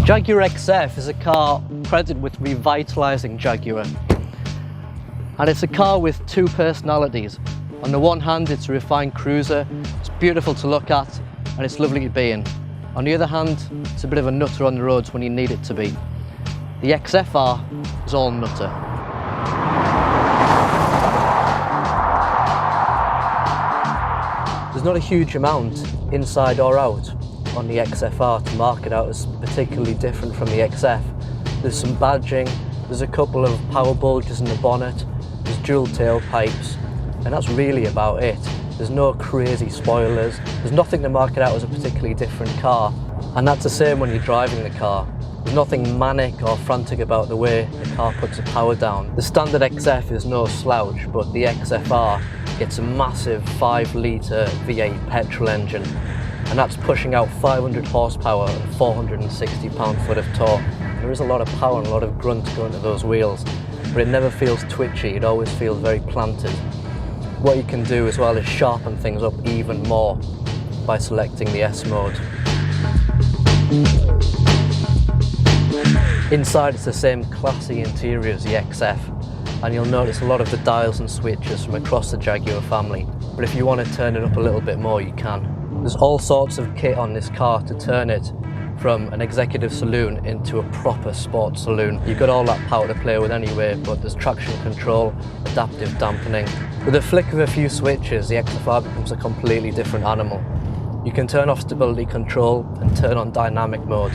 Jaguar XF is a car credited with revitalising Jaguar, and it's a car with two personalities. On the one hand, it's a refined cruiser, it's beautiful to look at and it's lovely to be in. On the other hand, it's a bit of a nutter on the roads when you need it to be. The XFR is all nutter. There's not a huge amount inside or out on the XFR to mark it out as particularly different from the XF. There's some badging, there's a couple of power bulges in the bonnet, there's dual tailpipes, and that's really about it. There's no crazy spoilers, there's nothing to mark it out as a particularly different car, and that's the same when you're driving the car. There's nothing manic or frantic about the way the car puts the power down. The standard XF is no slouch, but the XFR gets a massive 5-litre V8 petrol engine, and that's pushing out 500 horsepower and 460 pound-foot of torque. There is a lot of power and a lot of grunt going to those wheels, but it never feels twitchy, it always feels very planted. What you can do as well is sharpen things up even more by selecting the S mode. Inside it's the same classy interior as the XF, and you'll notice a lot of the dials and switches from across the Jaguar family, but if you want to turn it up a little bit more, you can. There's all sorts of kit on this car to turn it from an executive saloon into a proper sports saloon. You've got all that power to play with anyway, but there's traction control, adaptive dampening. With a flick of a few switches, the XFR becomes a completely different animal. You can turn off stability control and turn on dynamic mode,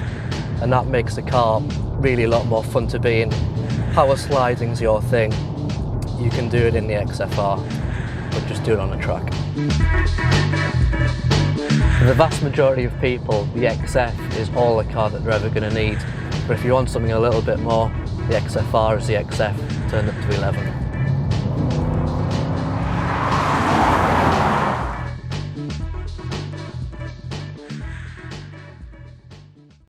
and that makes the car really a lot more fun to be in. Power sliding's your thing. You can do it in the XFR, but just do it on a track. For the vast majority of people, the XF is all the car that they're ever going to need. But if you want something a little bit more, the XFR is the XF turned up to 11.